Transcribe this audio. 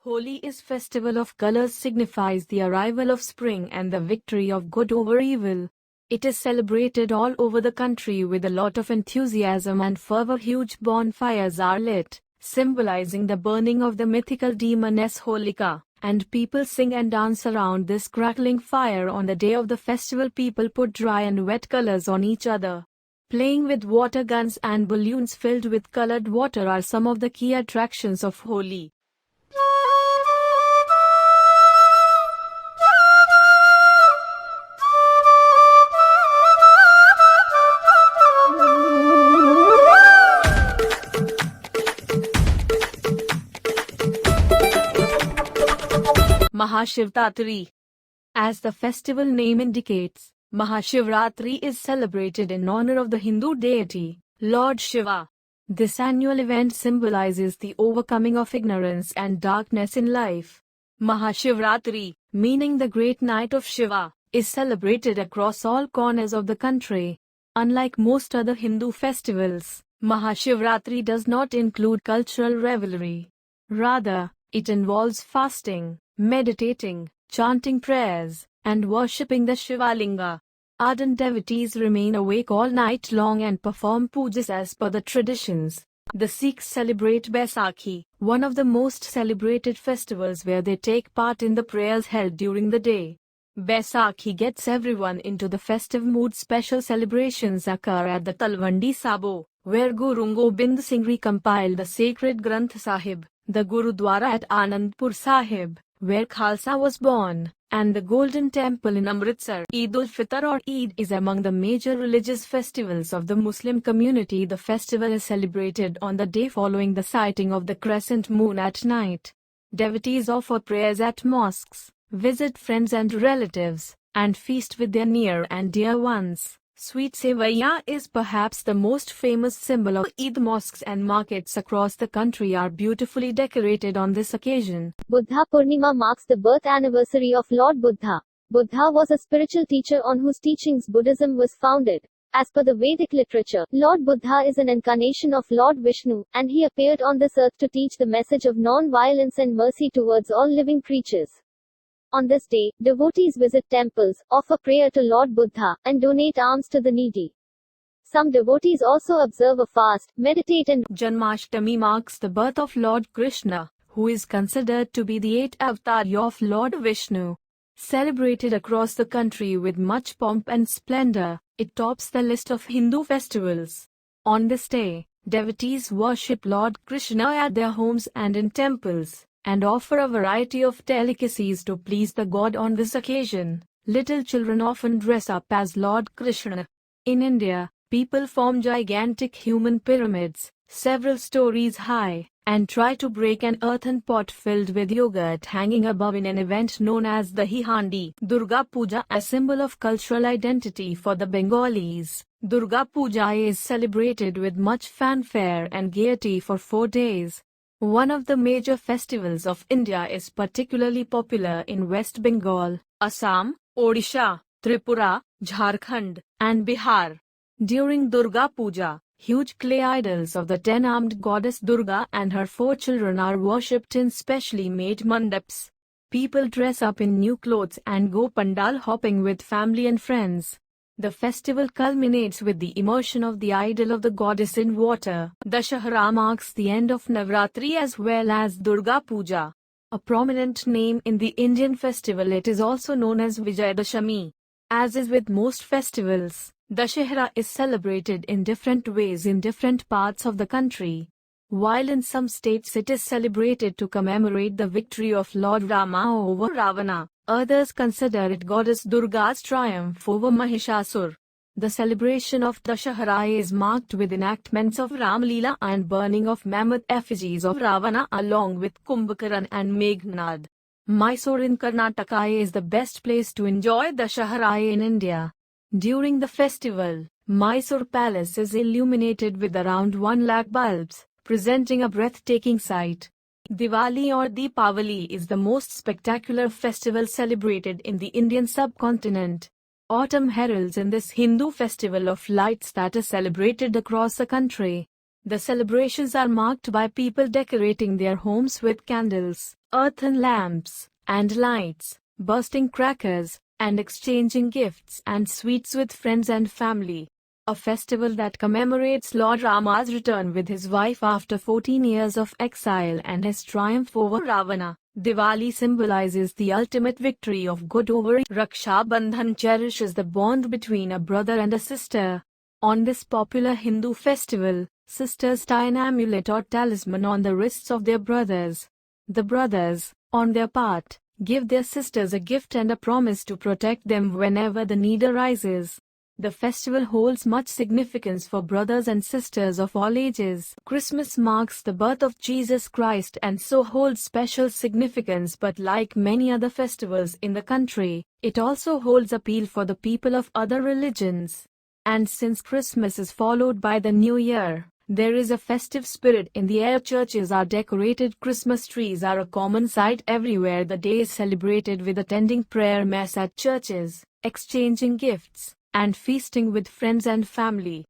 Holi is festival of colors, signifies the arrival of spring and the victory of good over evil. It is celebrated all over the country with a lot of enthusiasm and fervor. Huge bonfires are lit, symbolizing the burning of the mythical demoness Holika, and people sing and dance around this crackling fire. On the day of the festival, people put dry and wet colors on each other. Playing with water guns and balloons filled with colored water are some of the key attractions of Holi. Mahashivratri. As the festival name indicates, Mahashivratri is celebrated in honor of the Hindu deity, Lord Shiva. This annual event symbolizes the overcoming of ignorance and darkness in life. Mahashivratri, meaning the great night of Shiva, is celebrated across all corners of the country. Unlike most other Hindu festivals, Mahashivratri does not include cultural revelry. Rather, it involves fasting, meditating, chanting prayers, and worshipping the Shivalinga. Ardent devotees remain awake all night long and perform pujas as per the traditions. The Sikhs celebrate Baisakhi, one of the most celebrated festivals, where they take part in the prayers held during the day. Baisakhi gets everyone into the festive mood. Special celebrations occur at the Talwandi Sabo, where Guru Gobind Singh recompiled the sacred Granth Sahib, the Gurudwara at Anandpur Sahib, where Khalsa was born, and the Golden Temple in Amritsar. Eid-ul-Fitr or Eid is among the major religious festivals of the Muslim community. The festival is celebrated on the day following the sighting of the crescent moon at night. Devotees offer prayers at mosques, visit friends and relatives, and feast with their near and dear ones. Sweet Sevaiya is perhaps the most famous symbol of Eid. Mosques and markets across the country are beautifully decorated on this occasion. Buddha Purnima marks the birth anniversary of Lord Buddha. Buddha was a spiritual teacher on whose teachings Buddhism was founded. As per the Vedic literature, Lord Buddha is an incarnation of Lord Vishnu, and he appeared on this earth to teach the message of non-violence and mercy towards all living creatures. On this day, devotees visit temples, offer prayer to Lord Buddha, and donate alms to the needy. Some devotees also observe a fast, meditate and Janmashtami marks the birth of Lord Krishna, who is considered to be the 8th avatar of Lord Vishnu. Celebrated across the country with much pomp and splendor, it tops the list of Hindu festivals. On this day, devotees worship Lord Krishna at their homes and in temples, and offer a variety of delicacies to please the god. On this occasion, little children often dress up as Lord Krishna. In India, people form gigantic human pyramids, several stories high, and try to break an earthen pot filled with yogurt hanging above in an event known as the Handi. Durga Puja, a symbol of cultural identity for the Bengalis. Durga Puja is celebrated with much fanfare and gaiety for 4 days. One of the major festivals of India is particularly popular in West Bengal, Assam, Odisha, Tripura, Jharkhand, and Bihar. During Durga Puja, huge clay idols of the 10-armed goddess Durga and her 4 children are worshipped in specially made mandaps. People dress up in new clothes and go pandal hopping with family and friends. The festival culminates with the immersion of the idol of the goddess in water. Dashahara marks the end of Navratri as well as Durga Puja. A prominent name in the Indian festival, it is also known as Vijayadashami. As is with most festivals, Dashahara is celebrated in different ways in different parts of the country. While in some states it is celebrated to commemorate the victory of Lord Rama over Ravana, others consider it goddess Durga's triumph over Mahishasur. The celebration of Dashahara is marked with enactments of Ramleela and burning of mammoth effigies of Ravana along with Kumbhakaran and Meghnad. Mysore in Karnataka is the best place to enjoy Dashahara in India. During the festival, Mysore Palace is illuminated with around 1 lakh bulbs, presenting a breathtaking sight. Diwali or Deepavali is the most spectacular festival celebrated in the Indian subcontinent. Autumn heralds in this Hindu festival of lights that is celebrated across the country. The celebrations are marked by people decorating their homes with candles, earthen lamps, and lights, bursting crackers, and exchanging gifts and sweets with friends and family. A festival that commemorates Lord Rama's return with his wife after 14 years of exile and his triumph over Ravana. Diwali symbolizes the ultimate victory of good over evil. Raksha Bandhan cherishes the bond between a brother and a sister. On this popular Hindu festival, sisters tie an amulet or talisman on the wrists of their brothers. The brothers, on their part, give their sisters a gift and a promise to protect them whenever the need arises. The festival holds much significance for brothers and sisters of all ages. Christmas marks the birth of Jesus Christ and so holds special significance, but like many other festivals in the country, it also holds appeal for the people of other religions. And since Christmas is followed by the New Year, there is a festive spirit in the air. Churches are decorated. Christmas trees are a common sight everywhere. The day is celebrated with attending prayer mass at churches, exchanging gifts, and feasting with friends and family.